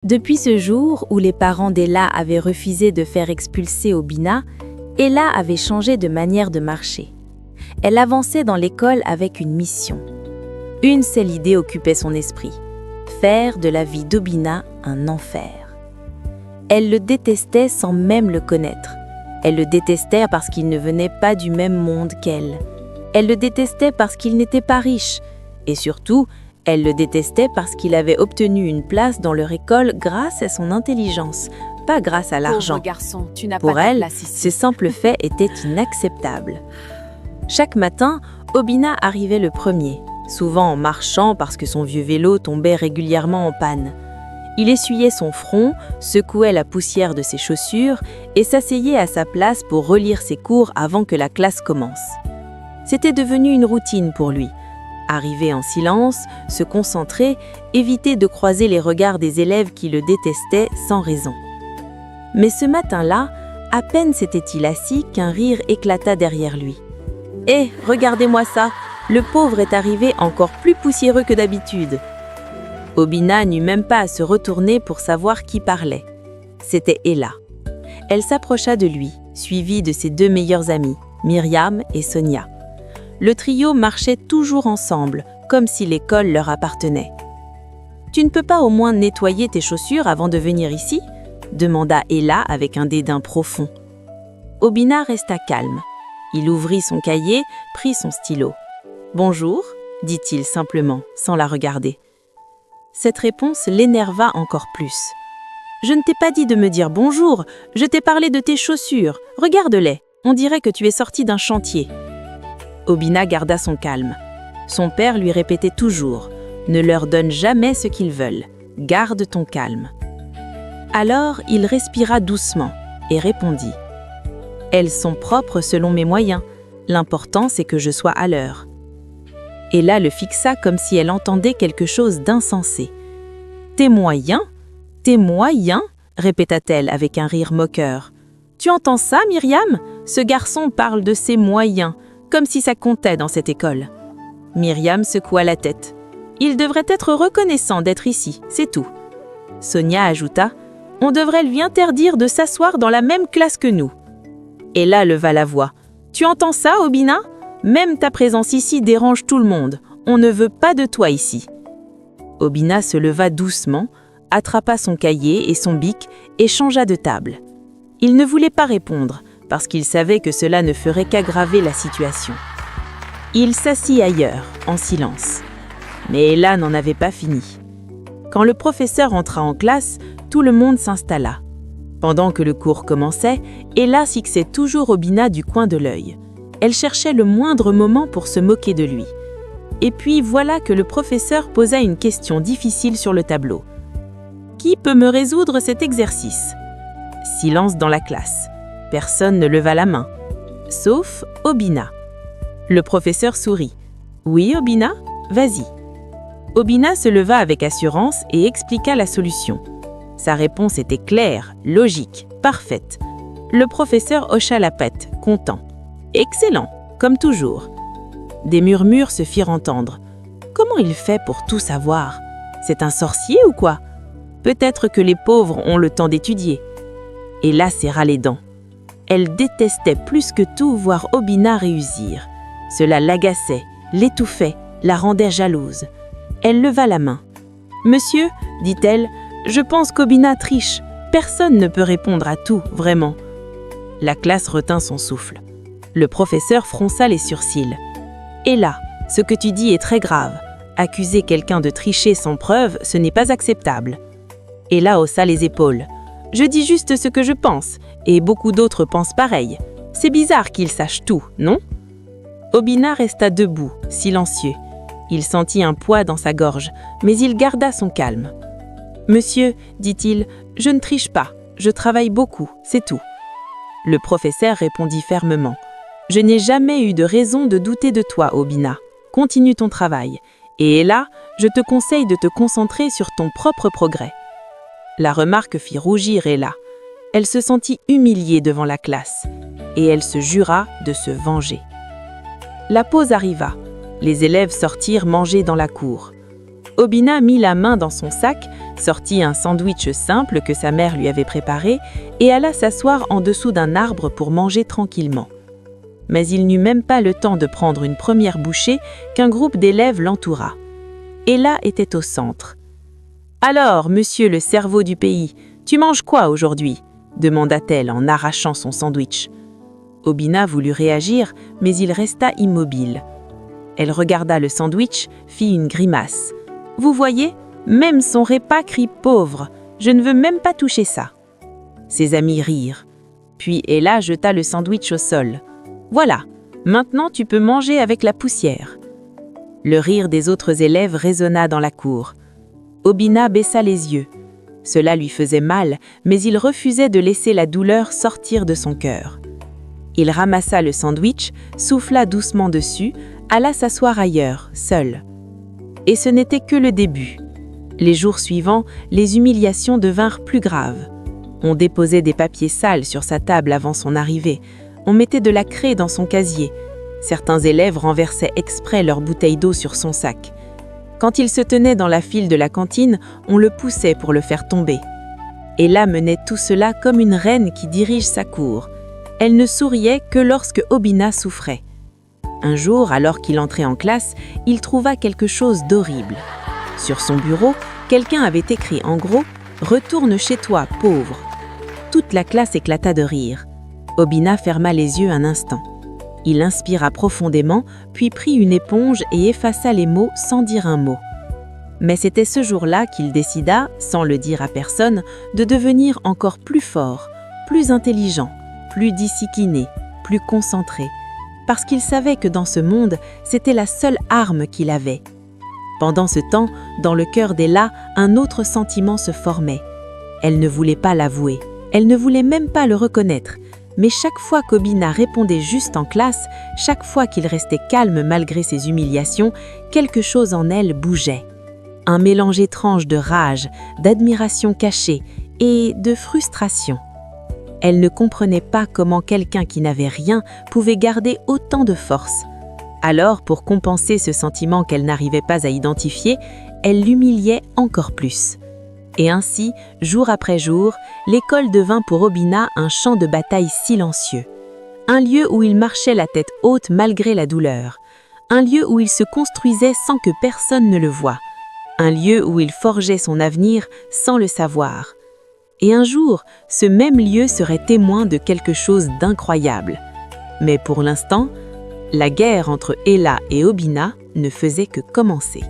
Depuis ce jour où les parents d'Ella avaient refusé de faire expulser Obina, Ella avait changé de manière de marcher. Elle avançait dans l'école avec une mission. Une seule idée occupait son esprit: faire de la vie d'Obina un enfer. Elle le détestait sans même le connaître. Elle le détestait parce qu'il ne venait pas du même monde qu'elle. Elle le détestait parce qu'il n'était pas riche. Et surtout, elle le détestait parce qu'il avait obtenu une place dans leur école grâce à son intelligence, pas grâce à l'argent. Pauvre garçon, tu n'as Pour pas ta elle, place ici. ce simple fait était inacceptable. Chaque matin, Obina arrivait le premier, souvent en marchant parce que son vieux vélo tombait régulièrement en panne. Il essuyait son front, secouait la poussière de ses chaussures et s'asseyait à sa place pour relire ses cours avant que la classe commence. C'était devenu une routine pour lui. Arriver en silence, se concentrer, éviter de croiser les regards des élèves qui le détestaient sans raison. Mais ce matin-là, à peine s'était-il assis qu'un rire éclata derrière lui. « Hé, regardez-moi ça! Le pauvre est arrivé encore plus poussiéreux que d'habitude !» Obina n'eut même pas à se retourner pour savoir qui parlait. C'était Ella. Elle s'approcha de lui, suivie de ses deux meilleures amies, Myriam et Sonia. Le trio marchait toujours ensemble, comme si l'école leur appartenait. « Tu ne peux pas au moins nettoyer tes chaussures avant de venir ici ?» demanda Ella avec un dédain profond. Obina resta calme. Il ouvrit son cahier, prit son stylo. « Bonjour » dit-il simplement, sans la regarder. Cette réponse l'énerva encore plus. « Je ne t'ai pas dit de me dire bonjour, je t'ai parlé de tes chaussures. Regarde-les, on dirait que tu es sorti d'un chantier. » Obina garda son calme. Son père lui répétait toujours « Ne leur donne jamais ce qu'ils veulent, garde ton calme. » Alors il respira doucement et répondit « Elles sont propres selon mes moyens, l'important c'est que je sois à l'heure. » Ella le fixa comme si elle entendait quelque chose d'insensé. « Tes moyens ? Tes moyens ?» répéta-t-elle avec un rire moqueur. « Tu entends ça, Myriam ? Ce garçon parle de ses moyens, comme si ça comptait dans cette école. » Myriam secoua la tête. « Il devrait être reconnaissant d'être ici, c'est tout. » Sonia ajouta « On devrait lui interdire de s'asseoir dans la même classe que nous. » Ella leva la voix. « Tu entends ça, Obina ? Même ta présence ici dérange tout le monde. On ne veut pas de toi ici. » Obina se leva doucement, attrapa son cahier et son bic et changea de table. Il ne voulait pas répondre, parce qu'il savait que cela ne ferait qu'aggraver la situation. Il s'assit ailleurs, en silence. Mais Ella n'en avait pas fini. Quand le professeur entra en classe, tout le monde s'installa. Pendant que le cours commençait, Ella fixait toujours Obina du coin de l'œil. Elle cherchait le moindre moment pour se moquer de lui. Et puis voilà que le professeur posa une question difficile sur le tableau. « Qui peut me résoudre cet exercice ?» Silence dans la classe. Personne ne leva la main, sauf Obina. Le professeur sourit. « Oui, Obina, vas-y. » Obina se leva avec assurance et expliqua la solution. Sa réponse était claire, logique, parfaite. Le professeur hocha la tête, content. « Excellent, comme toujours. » Des murmures se firent entendre. « Comment il fait pour tout savoir? C'est un sorcier ou quoi? Peut-être que les pauvres ont le temps d'étudier. » Ella serra les dents. Elle détestait plus que tout voir Obina réussir. Cela l'agaçait, l'étouffait, la rendait jalouse. Elle leva la main. « Monsieur, dit-elle, je pense qu'Obina triche. Personne ne peut répondre à tout, vraiment. » La classe retint son souffle. Le professeur fronça les sourcils. « Ella, ce que tu dis est très grave. Accuser quelqu'un de tricher sans preuve, ce n'est pas acceptable. » Ella haussa les épaules. « Je dis juste ce que je pense, et beaucoup d'autres pensent pareil. C'est bizarre qu'ils sachent tout, non ?» Obina resta debout, silencieux. Il sentit un poids dans sa gorge, mais il garda son calme. « Monsieur, dit-il, je ne triche pas, je travaille beaucoup, c'est tout. » Le professeur répondit fermement. « Je n'ai jamais eu de raison de douter de toi, Obina. Continue ton travail. Et là, je te conseille de te concentrer sur ton propre progrès. » La remarque fit rougir Ella. Elle se sentit humiliée devant la classe, et elle se jura de se venger. La pause arriva. Les élèves sortirent manger dans la cour. Obina mit la main dans son sac, sortit un sandwich simple que sa mère lui avait préparé et alla s'asseoir en dessous d'un arbre pour manger tranquillement. Mais il n'eut même pas le temps de prendre une première bouchée qu'un groupe d'élèves l'entoura. Ella était au centre. « Alors, monsieur le cerveau du pays, tu manges quoi aujourd'hui ?» demanda-t-elle en arrachant son sandwich. Obina voulut réagir, mais il resta immobile. Elle regarda le sandwich, fit une grimace. « Vous voyez, même son repas crie pauvre. Je ne veux même pas toucher ça. » Ses amis rirent. Puis Ella jeta le sandwich au sol. « Voilà, maintenant tu peux manger avec la poussière. » Le rire des autres élèves résonna dans la cour. Obina baissa les yeux. Cela lui faisait mal, mais il refusait de laisser la douleur sortir de son cœur. Il ramassa le sandwich, souffla doucement dessus, alla s'asseoir ailleurs, seul. Et ce n'était que le début. Les jours suivants, les humiliations devinrent plus graves. On déposait des papiers sales sur sa table avant son arrivée. On mettait de la craie dans son casier. Certains élèves renversaient exprès leur bouteille d'eau sur son sac. Quand il se tenait dans la file de la cantine, on le poussait pour le faire tomber. Ella menait tout cela comme une reine qui dirige sa cour. Elle ne souriait que lorsque Obina souffrait. Un jour, alors qu'il entrait en classe, il trouva quelque chose d'horrible. Sur son bureau, quelqu'un avait écrit en gros « Retourne chez toi, pauvre ». Toute la classe éclata de rire. Obina ferma les yeux un instant. Il inspira profondément, puis prit une éponge et effaça les mots sans dire un mot. Mais c'était ce jour-là qu'il décida, sans le dire à personne, de devenir encore plus fort, plus intelligent, plus discipliné, plus concentré, parce qu'il savait que dans ce monde, c'était la seule arme qu'il avait. Pendant ce temps, dans le cœur d'Ella, un autre sentiment se formait. Elle ne voulait pas l'avouer, elle ne voulait même pas le reconnaître, mais chaque fois qu'Obina répondait juste en classe, chaque fois qu'il restait calme malgré ses humiliations, quelque chose en elle bougeait. Un mélange étrange de rage, d'admiration cachée et de frustration. Elle ne comprenait pas comment quelqu'un qui n'avait rien pouvait garder autant de force. Alors, pour compenser ce sentiment qu'elle n'arrivait pas à identifier, elle l'humiliait encore plus. Et ainsi, jour après jour, l'école devint pour Obina un champ de bataille silencieux. Un lieu où il marchait la tête haute malgré la douleur. Un lieu où il se construisait sans que personne ne le voie. Un lieu où il forgeait son avenir sans le savoir. Et un jour, ce même lieu serait témoin de quelque chose d'incroyable. Mais pour l'instant, la guerre entre Ella et Obina ne faisait que commencer.